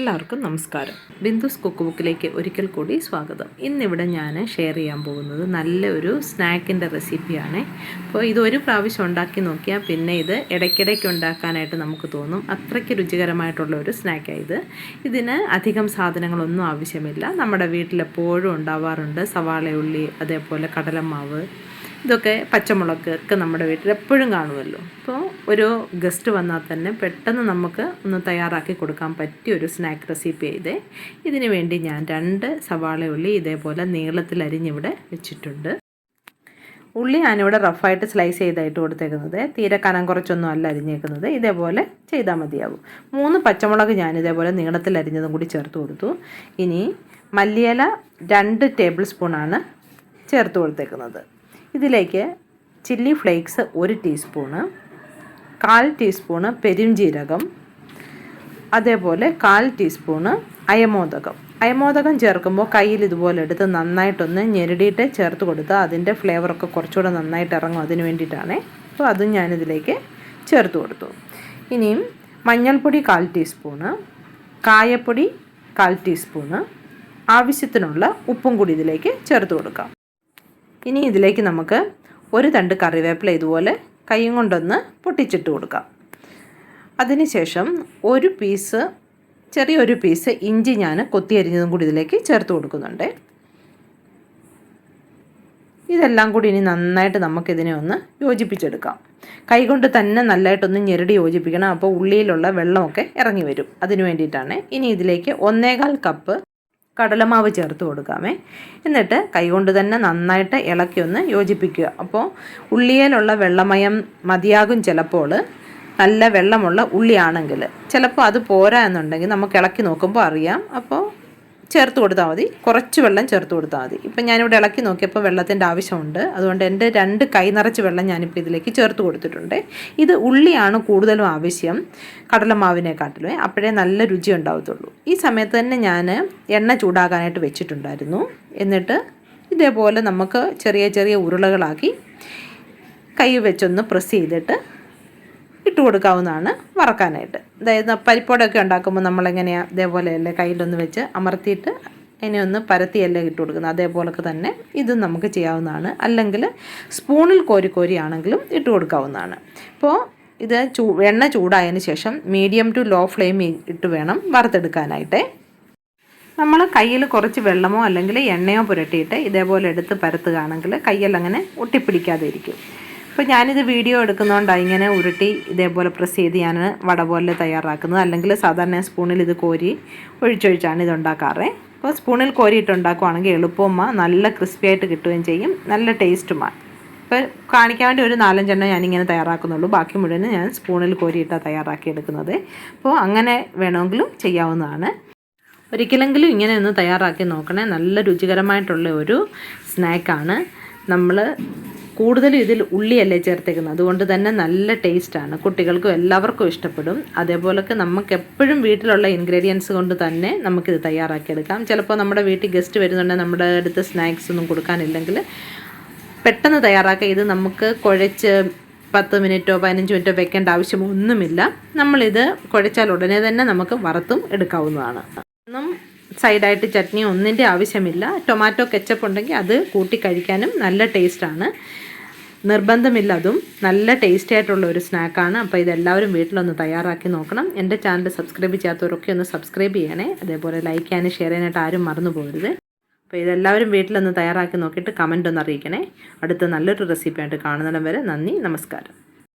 എല്ലാവർക്കും നമസ്കാരം. ബിന്ദുസ് കുക്ക്ബുക്കിലേക്ക് ഒരിക്കൽ കൂടി സ്വാഗതം. ഇന്നിവിടെ ഞാൻ ഷെയർ ചെയ്യാൻ പോകുന്നത് നല്ലൊരു സ്നാക്കിൻ്റെ റെസിപ്പിയാണ്. അപ്പോൾ ഇതൊരു പ്രാവശ്യം ഉണ്ടാക്കി നോക്കിയാൽ പിന്നെ ഇത് ഇടയ്ക്കിടയ്ക്ക് ഉണ്ടാക്കാനായിട്ട് നമുക്ക് തോന്നും. അത്രയ്ക്ക് രുചികരമായിട്ടുള്ള ഒരു സ്നാക്കാണ് ഇതിന് അധികം സാധനങ്ങളൊന്നും ആവശ്യമില്ല. നമ്മുടെ വീട്ടിലെപ്പോഴും ഉണ്ടാവാറുണ്ട്. സവാള, ഉള്ളി, അതേപോലെ കടലമാവ്, ഇതൊക്കെ പച്ചമുളക് ഒക്കെ നമ്മുടെ വീട്ടിൽ എപ്പോഴും കാണുമല്ലോ. അപ്പോൾ ഒരു ഗസ്റ്റ് വന്നാൽ തന്നെ പെട്ടെന്ന് നമുക്ക് ഒന്ന് തയ്യാറാക്കി കൊടുക്കാൻ പറ്റിയ ഒരു സ്നാക്ക് റെസിപ്പി ചെയ്തേ. ഇതിന് വേണ്ടി ഞാൻ 2 സവാള ഉള്ളി ഇതേപോലെ നീളത്തിലരിഞ്ഞിവിടെ വെച്ചിട്ടുണ്ട്. ഉള്ളി ഞാനിവിടെ റഫായിട്ട് സ്ലൈസ് ചെയ്തായിട്ട് കൊടുത്തേക്കുന്നത്. തീരെ കനം കുറച്ചൊന്നും അല്ല അരിഞ്ഞേക്കുന്നത്. ഇതേപോലെ ചെയ്താൽ മതിയാവും. 3 പച്ചമുളക് ഞാൻ ഇതേപോലെ നീളത്തിലരിഞ്ഞതും കൂടി ചേർത്ത് കൊടുത്തു. ഇനി മല്ലിയില 2 ടേബിൾ സ്പൂണാണ് ചേർത്ത് കൊടുത്തേക്കുന്നത്. ഇതിലേക്ക് ചില്ലി ഫ്ലേക്സ് 1 ടീസ്പൂണ്, 1/4 ടീസ്പൂണ് പെരുംജീരകം, അതേപോലെ 1/4 ടീസ്പൂണ് അയമോദകം ചേർക്കുമ്പോൾ കയ്യിൽ ഇതുപോലെ എടുത്ത് നന്നായിട്ടൊന്ന് ഞെരടിയിട്ട് ചേർത്ത് കൊടുത്താൽ അതിൻ്റെ ഫ്ലേവറൊക്കെ കുറച്ചുകൂടെ നന്നായിട്ട് ഇറങ്ങും. അതിന് വേണ്ടിയിട്ടാണ്. അപ്പോൾ അതും ഞാനിതിലേക്ക് ചേർത്ത് കൊടുത്തു. ഇനിയും മഞ്ഞൾപ്പൊടി 1/4 ടീസ്പൂണ്, കായപ്പൊടി 1/4 ടീസ്പൂണ്, ആവശ്യത്തിനുള്ള ഉപ്പും കൂടി ഇതിലേക്ക് ചേർത്ത് കൊടുക്കാം. ഇനി ഇതിലേക്ക് നമുക്ക് 1 തണ്ട് കറിവേപ്പില ഇതുപോലെ കൈയും കൊണ്ടൊന്ന് പൊട്ടിച്ചിട്ട് കൊടുക്കാം. അതിനുശേഷം ചെറിയൊരു പീസ് ഇഞ്ചി ഞാൻ കൊത്തി അരിഞ്ഞതും കൂടി ഇതിലേക്ക് ചേർത്ത് കൊടുക്കുന്നുണ്ട്. ഇതെല്ലാം കൂടി ഇനി നന്നായിട്ട് നമുക്കിതിനെ ഒന്ന് യോജിപ്പിച്ചെടുക്കാം. കൈകൊണ്ട് തന്നെ നല്ലതായിട്ടൊന്ന് ഞെരടി യോജിപ്പിക്കണം. അപ്പോൾ ഉള്ളിയിലുള്ള വെള്ളമൊക്കെ ഇറങ്ങി വരും. അതിന് വേണ്ടിയിട്ടാണ്. ഇനി ഇതിലേക്ക് 1/4 കപ്പ് കടലമാവ് ചേർത്ത് കൊടുക്കാമേ. എന്നിട്ട് കൈകൊണ്ട് തന്നെ നന്നായിട്ട് ഇളക്കി ഒന്ന് യോജിപ്പിക്കുക. അപ്പോൾ ഉള്ളിയിലുള്ള വെള്ളമയം മതിയാകും. ചിലപ്പോൾ നല്ല വെള്ളമുള്ള ഉള്ളിയാണെങ്കിൽ, ചിലപ്പോൾ അത് പോരാ എന്നുണ്ടെങ്കിൽ നമുക്ക് ഇളക്കി നോക്കുമ്പോൾ അറിയാം. അപ്പോൾ ചേർത്ത് കൊടുത്താൽ മതി. കുറച്ച് വെള്ളം ചേർത്ത് കൊടുത്താൽ മതി. ഇപ്പം ഞാനിവിടെ ഇളക്കി നോക്കിയപ്പോൾ വെള്ളത്തിൻ്റെ ആവശ്യമുണ്ട്. അതുകൊണ്ട് എൻ്റെ 2 കൈ നിറച്ച് വെള്ളം ഞാനിപ്പോൾ ഇതിലേക്ക് ചേർത്ത് കൊടുത്തിട്ടുണ്ട്. ഇത് ഉള്ളിയാണ് കൂടുതലും ആവശ്യം കടലമാവിനെക്കാട്ടിലും. അപ്പോഴേ നല്ല രുചി ഉണ്ടാവത്തുള്ളൂ. ഈ സമയത്ത് തന്നെ ഞാൻ എണ്ണ ചൂടാകാനായിട്ട് വെച്ചിട്ടുണ്ടായിരുന്നു. എന്നിട്ട് ഇതേപോലെ നമുക്ക് ചെറിയ ചെറിയ ഉരുളകളാക്കി കൈ വെച്ചൊന്ന് പ്രസ് ചെയ്തിട്ട് ഇട്ട് കൊടുക്കാവുന്നതാണ് വറക്കാനായിട്ട്. അതായത് പരിപ്പോടൊക്കെ ഉണ്ടാക്കുമ്പോൾ നമ്മളെങ്ങനെയാണ് ഇതേപോലെയല്ലേ കയ്യിലൊന്ന് വെച്ച് അമർത്തിയിട്ട് അതിനെ ഒന്ന് പരത്തിയല്ലേ ഇട്ട് കൊടുക്കുന്നത്. അതേപോലൊക്കെ തന്നെ ഇതും നമുക്ക് ചെയ്യാവുന്നതാണ്. അല്ലെങ്കിൽ സ്പൂണിൽ കോരി ആണെങ്കിലും ഇട്ട് കൊടുക്കാവുന്നതാണ്. അപ്പോൾ ഇത് എണ്ണ ചൂടായതിന് ശേഷം മീഡിയം ടു ലോ ഫ്ലെയിം ഇട്ട് വേണം വറുത്തെടുക്കാനായിട്ട്. നമ്മൾ കയ്യിൽ കുറച്ച് വെള്ളമോ അല്ലെങ്കിൽ എണ്ണയോ പുരട്ടിയിട്ട് ഇതേപോലെ എടുത്ത് പരത്തുകയാണെങ്കിൽ കയ്യിലങ്ങനെ ഒട്ടിപ്പിടിക്കാതെ ഇരിക്കും. അപ്പോൾ ഞാനിത് വീഡിയോ എടുക്കുന്നതുകൊണ്ടാണ് ഇങ്ങനെ ഉരുട്ടി ഇതേപോലെ പ്രസ് ചെയ്ത് ഞാൻ വട പോലെ തയ്യാറാക്കുന്നത്. അല്ലെങ്കിൽ സാധാരണ സ്പൂണിൽ ഇത് കോരി ഒഴിച്ചൊഴിച്ചാണ് ഇത് ഉണ്ടാക്കാറ്. അപ്പോൾ സ്പൂണിൽ കോരിയിട്ട് ഉണ്ടാക്കുവാണെങ്കിൽ എളുപ്പവും നല്ല ക്രിസ്പി ആയിട്ട് കിട്ടുകയും ചെയ്യും, നല്ല ടേസ്റ്റുമാണ്. ഇപ്പോൾ കാണിക്കാൻ വേണ്ടി ഒരു 4-5 എണ്ണം ഞാനിങ്ങനെ തയ്യാറാക്കുന്നുള്ളൂ. ബാക്കി മുഴുവൻ ഞാൻ സ്പൂണിൽ കോരിയിട്ടാണ് തയ്യാറാക്കി എടുക്കുന്നത്. അപ്പോൾ അങ്ങനെ വേണമെങ്കിലും ചെയ്യാവുന്നതാണ്. ഒരിക്കലെങ്കിലും ഇങ്ങനെ ഒന്ന് തയ്യാറാക്കി നോക്കണേ. നല്ല രുചികരമായിട്ടുള്ള ഒരു സ്നാക്കാണ്. നമ്മൾ കൂടുതലും ഇതിൽ ഉള്ളിയല്ലേ ചേർത്തേക്കുന്നത്. അതുകൊണ്ട് തന്നെ നല്ല ടേസ്റ്റാണ്. കുട്ടികൾക്കും എല്ലാവർക്കും ഇഷ്ടപ്പെടും. അതേപോലൊക്കെ നമുക്ക് എപ്പോഴും വീട്ടിലുള്ള ഇൻഗ്രീഡിയൻസ് കൊണ്ട് തന്നെ നമുക്കിത് തയ്യാറാക്കിയെടുക്കാം. ചിലപ്പോൾ നമ്മുടെ വീട്ടിൽ ഗസ്റ്റ് വരുന്നുണ്ടെങ്കിൽ നമ്മുടെ അടുത്ത് സ്നാക്സ് ഒന്നും കൊടുക്കാനില്ലെങ്കിൽ പെട്ടെന്ന് തയ്യാറാക്കുക. ഇത് നമുക്ക് കുഴച്ച് 10 മിനിറ്റോ 15 മിനിറ്റോ വെക്കേണ്ട ആവശ്യമൊന്നുമില്ല. നമ്മളിത് കുഴച്ചാൽ ഉടനെ തന്നെ നമുക്ക് വറുത്തും എടുക്കാവുന്നതാണ്. ഒന്നും സൈഡായിട്ട് ചട്നി ഒന്നിൻ്റെ ആവശ്യമില്ല. ടൊമാറ്റോ കെച്ചപ്പ് ഉണ്ടെങ്കിൽ അത് കൂട്ടി കഴിക്കാനും നല്ല ടേസ്റ്റാണ്. നിർബന്ധമില്ല. അതും നല്ല ടേസ്റ്റി ആയിട്ടുള്ള ഒരു സ്നാക്കാണ്. അപ്പോൾ ഇതെല്ലാവരും വീട്ടിലൊന്ന് തയ്യാറാക്കി നോക്കണം. എൻ്റെ ചാനൽ സബ്സ്ക്രൈബ് ചെയ്യാത്തവരൊക്കെ ഒന്ന് സബ്സ്ക്രൈബ് ചെയ്യണേ. അതേപോലെ ലൈക്ക് ചെയ്യാനും ഷെയർ ചെയ്യാനായിട്ട് ആരും മറന്നു പോകരുത്. അപ്പോൾ ഇതെല്ലാവരും വീട്ടിലൊന്ന് തയ്യാറാക്കി നോക്കിയിട്ട് കമൻ്റ് ഒന്ന് അറിയിക്കണേ. അടുത്ത നല്ലൊരു റെസിപ്പി ആയിട്ട് കാണുന്നിടം വരെ നന്ദി, നമസ്കാരം.